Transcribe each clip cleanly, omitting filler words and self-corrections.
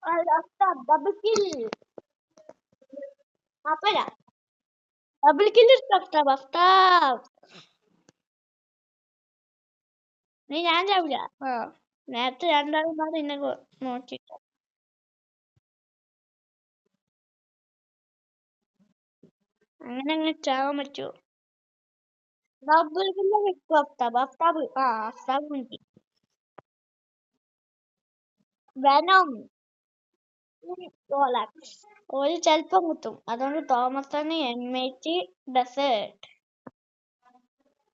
Aftab, double kill. Apa ya? Double kill എടുത്തു Aftab, Aftab. നീ ഞാൻ ചാവില്ല. നേരത്തെ രണ്ടാളും പാടെ എന്നെ നോക്കിട്ടോ. അങ്ങനെ അങ്ങ് ചാവാൻ പറ്റുമോ? ഡബിൾ കില്ല് കിട്ടും Aftab, Aftab. Aftab കിട്ടി. വെനം. ഒരു ചെലപ്പം കുത്തും. അതുകൊണ്ട് തോമസ് തന്നെ എൻമേറ്റ് ഡെസേർട്ട്.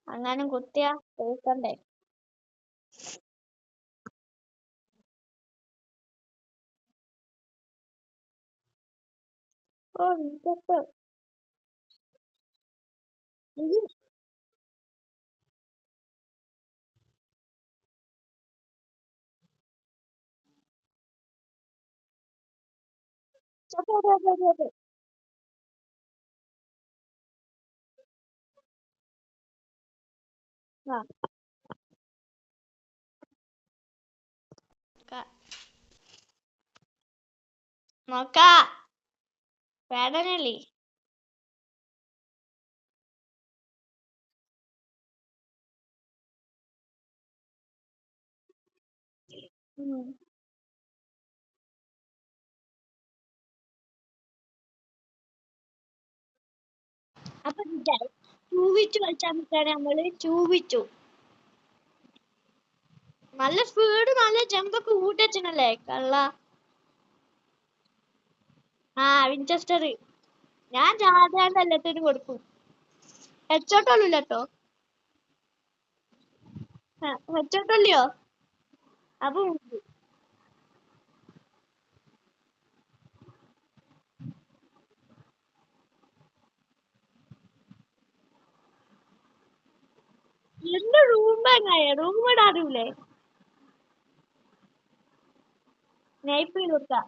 അങ്ങനെ കുത്തിയാ കേൾക്കണ്ടേ? ഓ നിനക്കൊക്കെ നോക്കാ വേദനല്ലേ? അപ്പൊ ചൂവിച്ചു കളിച്ചാൽ നമ്മള് ചൂവിച്ചു നല്ല സ്പീഡ് നല്ല ജമ്പൊക്കെ കൂട്ടച്ചനല്ലേ കള്ള. വിൻചെസ്റ്റർ ഞാൻ ജാഥയുടെ എല്ലാത്തിനും കൊടുക്കും. ഹെഡ്ഷോട്ടുള്ളൂ കേട്ടോ. ഹെഡ്ഷോട്ടല്ലയോ? അപ്പൊ എന്റെ റൂം ഇടാറില്ലേ? സ്നൈപ്പ് ചെയ്ത് കൊടുക്കാം.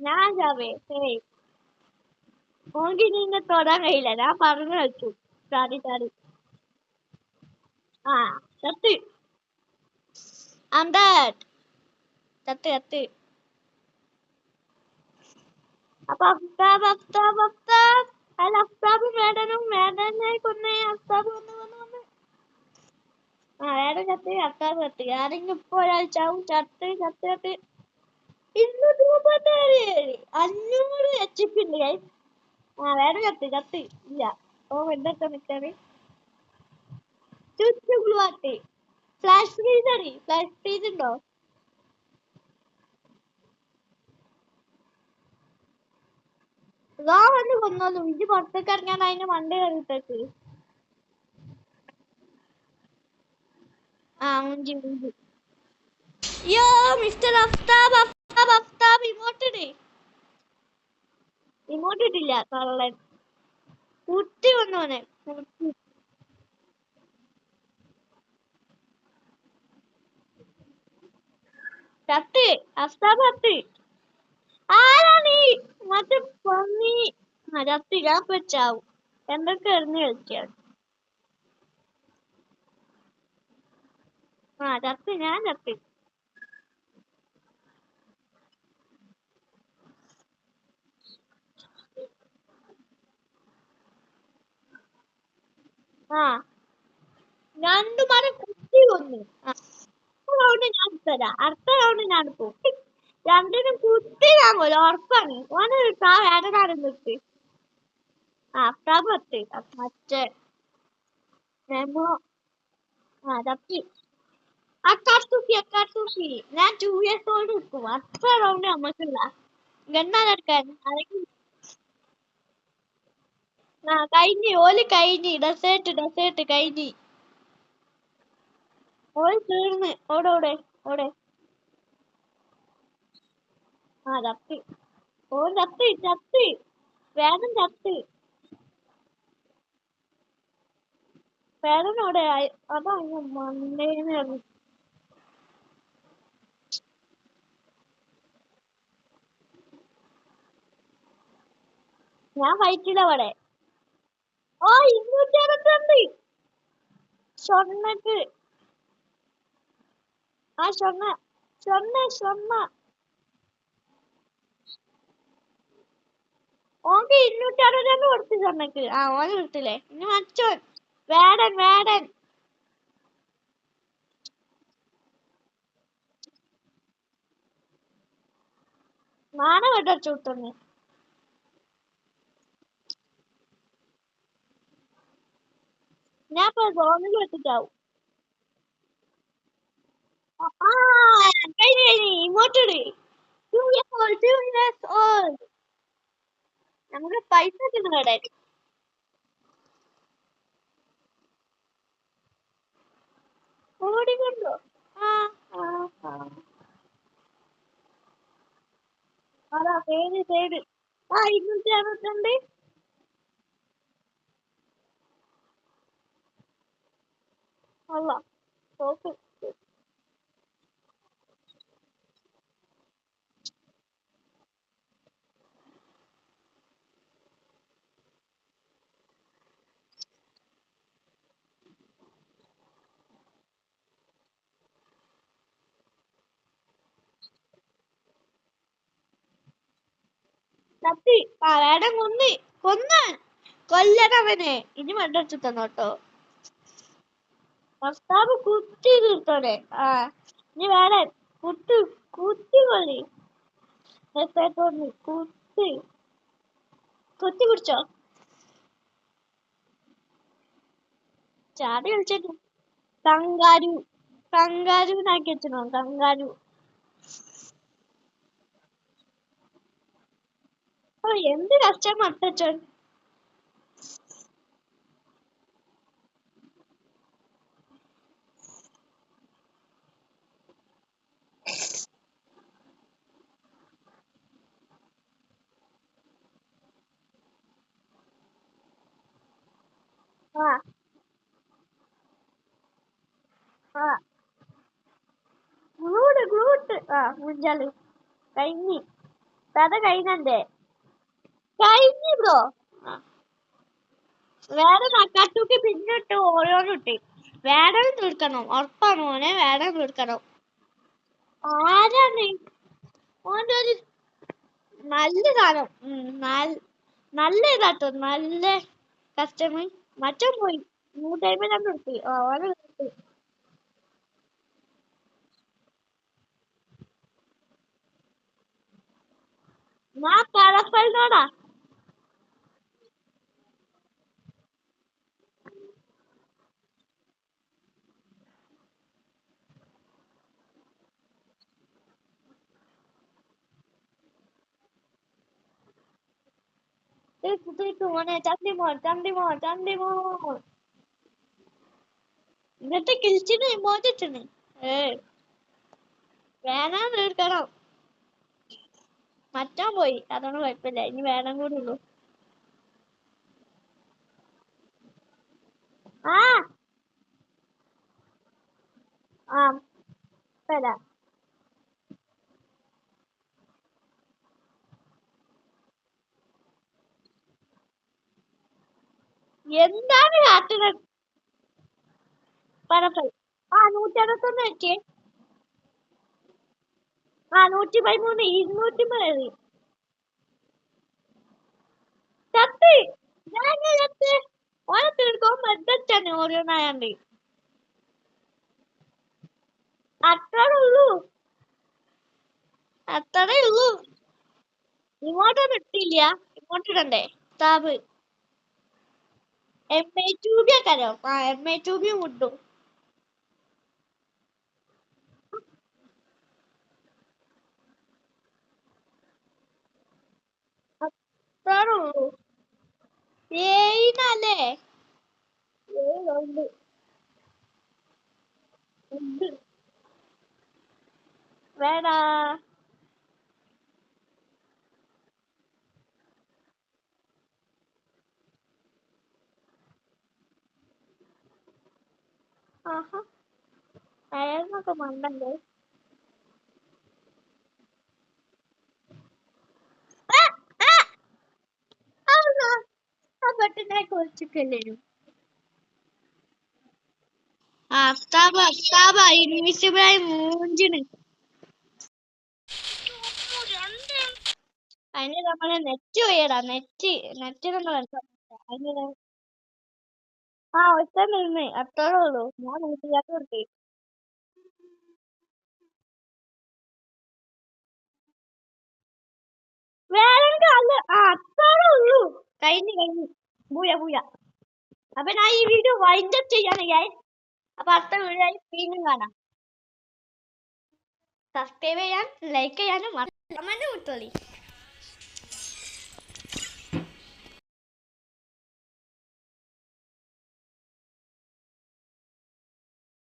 ഞാൻ ചാവേ ഓങ്കി നിന്നെ തൊടാൻ കഴിയില്ല. ഞാൻ പറഞ്ഞു കളിച്ചു ചാടി ചാടി. ചത്ത്. I'm dead. ചത്ത്. അപ്പൊ അഫ്താബ് അല്ല അഫ്താബ് മേഡനെ കൊന്നേ. അഫ്താബ് വന്ന് വേടൻ ചത്ത്. അഫ്താബ് ചത്ത്. ആരെങ്കിലും ഇപ്പൊ ഒരാൾ ചാവും. ചത്ത് 500 HP ഉണ്ട്. വേടൻ ചത്ത് ഇല്ല. എന്തൊക്കെ നിക്കാണ് ചുറ്റുപാട്ട്. ഫ്ലാഷ് ഫ്രീസ് ഉണ്ടോ? വന്ന് കൊന്നോളൂ. ഇഞ്ചി പുറത്തേക്ക് ഇറങ്ങാൻ അതിന് മണ്ട കയറിട്ടേക്ക്. മുഞ്ചി യോ മിസ്റ്റർ അഫ്താബ് ഇമോട്ട് ഇട്ടില്ല കള്ളൻ. കുത്തി വന്നോനെ ചത്ത്. അഫ്താബ് ചത്ത്. ആരാ നീ? മറ്റേ പന്നി. ചത്ത്. ഞാൻ പറ്റാവും. എന്തൊക്കെ എറിഞ്ഞ് കളിക്കാണ്. ചത്ത്. ഞാൻ ചത്ത്. രണ്ടു മരം കുത്തി കൊന്നു. റൗണ്ട് ഞാൻ തരാം. അടുത്ത റൗണ്ട് ഞാൻ പോകും. രണ്ടിനും കുത്തി ഞാൻ പോലും ഉറപ്പാണ്. ഓന് വേടനാട് നിർത്തി. അഫ്താബ് പത്ത്. മറ്റേ മെമോ തപ്പി. അക്കാർത്തൂക്കി ഞാൻ 2 years old നിൽക്കും. അടുത്ത റൗണ്ട് നമ്മക്കില്ല. ഗണ്ണാലെടുക്കാൻ കഴിഞ്ഞ്. ഓല് കഴിഞ്ഞ്. ഡെസേർട്ട് കഴിഞ്ഞ്. ഓല് തീർന്ന്. ഓടെ ചത്ത്. ഓൻ ചത്ത്. വേഗം ചത്ത്. വേദനോടെ അതാ മണ്ടേന്ന്. ഞാൻ ഫൈറ്റില്ല അവിടെ. ഓ 262 സ്വർണ്ണക്ക്. ആ സ്വർണ്ണ ഓക്ക് 262 കൊടുത്തു സ്വർണ്ണക്ക്. ആ ഓന് കിട്ടില്ലേ. ഇനി മച്ചോൻ വേടൻ മാന വെട്ടച്ചു വിട്ടു. ഞാൻ ഇപ്പൊ ഗോണിൽ വെച്ചിട്ടാവും. ആ കഴിഞ്ഞ് ഇങ്ങോട്ടിട്. 2 years old, 2 years old. നമുക്ക് പൈസ കിട്ടുന്നവിടെ. ഓടിക്കൊണ്ടോ. ആ ആ ആ അതാ സൈഡ്. ആ 262. അല്ല തോക്ക് കത്തി. ആ വേടൻ കൊന്ന് കൊല്ലണവനെ. ഇനി വെട്ടച്ചു തന്നോട്ടോ. ഭർത്താവ് കുത്തി തീർത്തോടെ. ആ ഇനി വേടൻ കുത്തി കൊള്ളി. കുത്തി പിടിച്ചോ. ചാടി കളിച്ചു. കങ്കാരുനാക്കി വെച്ചോ. കങ്കാരു. ഓ എന്ത് കഷ്ടം മട്ടച്ചോൻ. ആ ആ ഗ്ലൂട്ട്. ആ മുഞ്ചാല് കഴിഞ്ഞി. കഥ കഴിഞ്ഞേ. കഴിഞ്ഞു ബ്രോ. വേറെ നക്കാത്തൂക്ക് പിന്നിട്ട് ഓരോന്നിട്ട്. വേടം തീർക്കണം. ഉറപ്പാണ് മോനെ. വേടം തീർക്കണം. ആരാണ് ഓൻ്റെ ഒരു നല്ല സാധനം. നല്ല ഇതാട്ടോ. നല്ല കസ്റ്റമർ. മറ്റോ പോയി 150 കൊടുത്ത്. ഓനെ കൊടുത്ത്. ഞാൻ പഴപ്പലിനോടാ. തീർത്ത് മോനെ. ചന്തിമോൻ. എന്നിട്ട് കിളിച്ചിന് മോചിച്ചിന്. വേണം തീർക്കണം. മറ്റാൻ പോയി. അതുകൊണ്ട് കുഴപ്പമില്ല. ഇനി വേണം കൂടി ഉള്ളൂ. ആ ആ തരാം. എന്താണ് കാട്ടുന്നത്. പഴപ്പൽ. ആ 161 വെച്ചേ. ആ 113. 200 ചത്ത്. ഞാൻ ചത്ത്. ഓനെ തീർക്കോ മെച്ചനെ ഓരോന്നായാണ്ട്. അത്രേ ഉള്ളൂ. ഇങ്ങോട്ടൊന്നും ഇട്ടില്ല. ഇങ്ങോട്ടിടണ്ടേ. താപ് MA2B ആക്കാരോ. ആ MA2B വിട്ടു. അത്രേ ഉള്ളൂ. ഏയിനല്ലേ. ഉണ്ട്. വേടാ. ആഹാ അയാൾന്നൊക്കെ മണ്ടല്ലേ. ആ, ആ, അള്ളാ. ആ പെട്ടിനെ പൊളിച്ചിക്കല്ലേനും അസ്താബ ഇൻവിസിബിൾ ആയി മൂഞ്ചിന് അതിന് നമ്മളെ നെറ്റ് പോയടാ നെറ്റ് നമ്മൾ അതിന് ഒറ്റ നിന്ന് അത്രേ ഉള്ളൂ ഞാൻ വീട്ടിലേക്ക് കൊടുത്തേ വേറെ അത്രേ ഉള്ളൂ കഴിഞ്ഞു പൂയ അപ്പൊ ഞാൻ ഈ വീഡിയോ വൈൻഡപ്പ് ചെയ്യാണ് guys. അപ്പൊ അടുത്ത വീഡിയോ വീണ്ടും കാണാം സബ്സ്ക്രൈബ് ചെയ്യാൻ ലൈക്ക് ചെയ്യാനും കമന്റ് വിട്ടോളി